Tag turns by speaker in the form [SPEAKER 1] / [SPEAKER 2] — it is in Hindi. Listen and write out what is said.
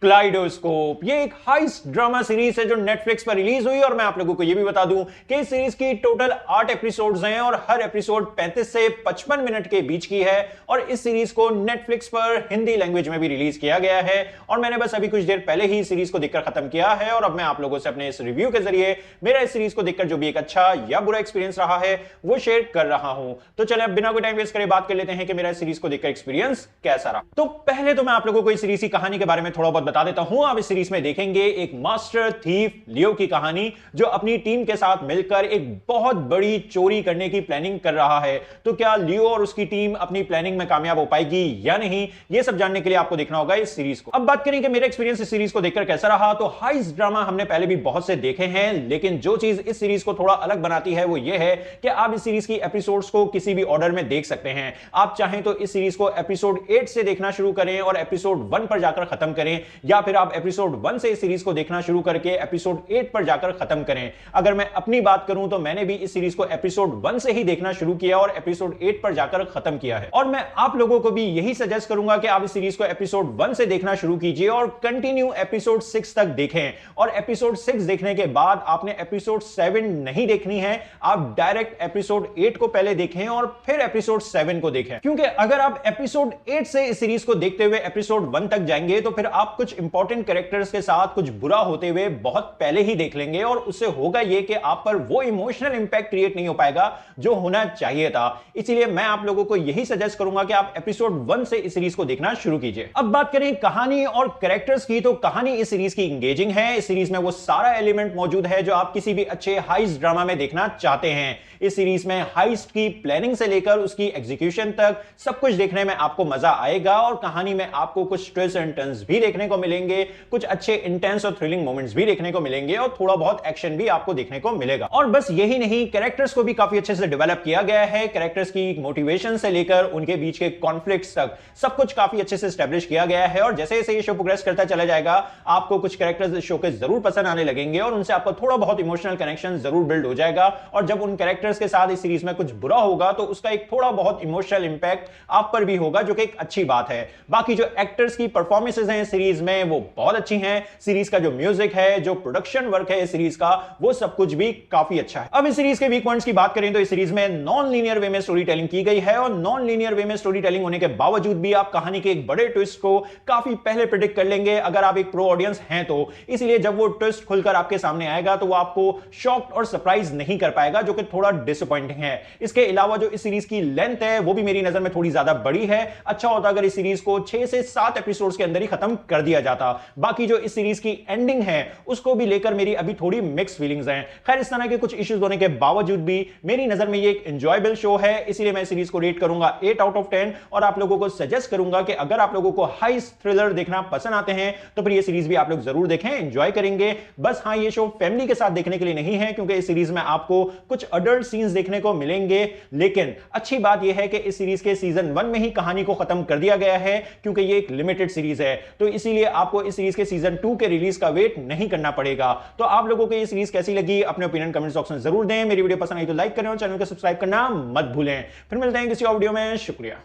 [SPEAKER 1] क्लाइडोस्कोप। ये एक हाइस्ट ड्रामा सीरीज है जो नेटफ्लिक्स पर रिलीज हुई और मैं आप लोगों को ये भी बता दूं कि इस सीरीज की टोटल 8 एपिसोड्स हैं और हर एपिसोड 35 से 55 मिनट के बीच की है और इस सीरीज को नेटफ्लिक्स पर हिंदी लैंग्वेज में भी रिलीज किया गया है और मैंने बस अभी कुछ देर पहले ही सीरीज को देखकर खत्म किया है और अब मैं आप लोगों से अपने इस रिव्यू के जरिए मेरा इस सीरीज को देखकर जो भी एक अच्छा या बुरा एक्सपीरियंस रहा है वो शेयर कर रहा हूं। तो चलिए अब बिना कोई टाइम वेस्ट करे बात कर लेते हैं कि मेरा इस सीरीज को देखकर एक्सपीरियंस कैसा रहा। तो पहले तो मैं आप लोगों को इस सीरीज की कहानी के बारे में थोड़ा बहुत बता देता हूं। आप इस सीरीज में देखेंगे एक मास्टर थीफ लियो की कहानी जो अपनी टीम के साथ मिलकर एक बहुत बड़ी चोरी करने की प्लानिंग कर रहा है। तो क्या लियो और उसकी टीम अपनी प्लानिंग में कामयाब हो पाएगी या नहीं, यह सब जानने के लिए आपको देखना होगा इस सीरीज को। अब बात करें कि मेरा एक्सपीरियंस इस सीरीज को देखकर कैसा रहा, तो हाइस्ट ड्रामा हमने पहले भी बहुत से देखे हैं, लेकिन जो चीज इस सीरीज को थोड़ा अलग बनाती है वो ये है कि आप इस सीरीज की एपिसोड्स को किसी भी ऑर्डर में देख सकते हैं। आप चाहें तो इस सीरीज को एपिसोड 8 से देखना शुरू करें और एपिसोड 1 पर जाकर खत्म करें, या फिर आप एपिसोड 1 से इस सीरीज को देखना शुरू करके एपिसोड 8 पर जाकर खत्म करें। अगर मैं अपनी बात करूं तो मैंने भी इस सीरीज को एपिसोड 1 से ही देखना शुरू किया और एपिसोड 8 पर जाकर खत्म किया है। और मैं आप लोगों को भी यही सजेस्ट करूंगा कि आप इस सीरीज को एपिसोड 1 से देखना शुरू कीजिए और कंटिन्यू एपिसोड 6 तक देखें। और एपिसोड 6 देखने के बाद आपने एपिसोड 7 नहीं देखनी है, आप डायरेक्ट एपिसोड 8 को पहले देखें और फिर एपिसोड 7 को देखें। क्योंकि अगर आप एपिसोड 8 से इस सीरीज को देखते हुए एपिसोड 1 तक जाएंगे तो फिर आप कुछ इंपॉर्टेंट कैरेक्टर्स के साथ कुछ बुरा होते हुए बहुत पहले ही देख लेंगे और उससे होगा यह कि आप पर वो इमोशनल इंपैक्ट क्रिएट नहीं हो पाएगा जो होना चाहिए था। इसलिए मैं आप लोगों को यही सजेस्ट करूंगा कि आप एपिसोड 1 से इस सीरीज को देखना शुरू कीजिए। अब बात करें कहानी और कैरेक्टर्स की, तो कहानी इस सीरीज की एंगेजिंग है। इस सीरीज में वो सारा एलिमेंट मौजूद है जो आप किसी भी अच्छे हाइस्ट ड्रामा में देखना चाहते हैं। इस सीरीज में हाइस्ट की प्लानिंग से लेकर उसकी एग्जीक्यूशन तक सब कुछ देखने में आपको मजा आएगा और कहानी में आपको कुछ ट्विस्ट एंड टर्न्स भी देखने को मिलेंगे, कुछ अच्छे इंटेंस और थ्रिलिंग मोमेंट्स भी देखने को मिलेंगे और थोड़ा बहुत एक्शन भी आपको देखने को मिलेगा। और बस यही नहीं, कैरेक्टर्स को भी काफी अच्छे से डेवलप किया गया है। कैरेक्टर्स की मोटिवेशन से लेकर उनके बीच के कॉन्फ्लिक्ट्स तक सब कुछ काफी अच्छे से एस्टैब्लिश किया गया है और जैसे जैसे ये शो प्रोग्रेस करता चला जाएगा आपको कुछ कैरेक्टर्स इस शो के जरूर पसंद आने लगेंगे और उनसे आपका थोड़ा बहुत इमोशनल कनेक्शन जरूर बिल्ड हो जाएगा। और जब उन कैरेक्टर्स के साथ इस सीरीज में कुछ बुरा होगा तो उसका एक थोड़ा बहुत इमोशनल इंपैक्ट आप पर भी होगा, जो कि एक अच्छी बात है। बाकी जो एक्टर्स की परफॉर्मेंसेस हैं सीरीज में वो बहुत अच्छी हैं। सीरीज का जो म्यूजिक है, जो प्रोडक्शन वर्क है इस सीरीज का, वो सब कुछ भी काफी अच्छा है। अब इस सीरीज के वीक पॉइंट्स की बात करें तो इस सीरीज में नॉन लीनियर वे में स्टोरी टेलिंग की गई है और नॉन लीनियर वे में स्टोरी टेलिंग होने के बावजूद भी आप कहानी के एक बड़े ट्विस्ट को काफी पहले प्रेडिक्ट कर लेंगे अगर आप एक प्रो ऑडियंस हैं तो। इसलिए जब वो ट्विस्ट खुलकर आपके सामने आएगा तो वो आपको शॉक्ड और सरप्राइज नहीं कर पाएगा, जो कि थोड़ा डिसअपॉइंटिंग है। इसके अलावा जो इस सीरीज की लेंथ है वो भी मेरी नजर में थोड़ी ज्यादा बड़ी है। अच्छा होता अगर इस सीरीज को 6 से 7 एपिसोड्स के अंदर ही खत्म कर दिया जाता। बाकी जो इस सीरीज की एंडिंग है उसको भी लेकर मेरी अभी थोड़ी मिक्स फीलिंग्स हैं। खैर, इस तरह के कुछ इश्यूज होने के बावजूद भी मेरी नजर में ये एक एंजॉयबल शो है, इसलिए मैं सीरीज को रेट करूंगा 8 आउट ऑफ 10 और आप लोगों को सजेस्ट करूंगा कि अगर आप लोगों को हाई थ्रिलर देखना पसंद आते हैं तो फिर ये सीरीज भी आप लोग जरूर देखें, एंजॉय करेंगे। बस हाँ, ये शो फैमिली के साथ देखने के लिए नहीं है क्योंकि इस सीरीज में आपको कुछ अडल्ट सीन्स देखने को मिलेंगे, लेकिन अच्छी बात यह है कि इस सीरीज के सीजन 1 में ही कहानी को खत्म कर दिया गया है क्योंकि ये एक लिमिटेड सीरीज है, तो इसीलिए आपको इस सीरीज के सीजन 2 के रिलीज का वेट नहीं करना पड़ेगा। तो आप लोगों को ये सीरीज कैसी लगी अपने ओपिनियन कमेंट बॉक्स में जरूर दें। मेरी वीडियो पसंद आई तो लाइक करें और चैनल को सब्सक्राइब करना मत भूलें। फिर मिलते हैं किसी और वीडियो में। शुक्रिया।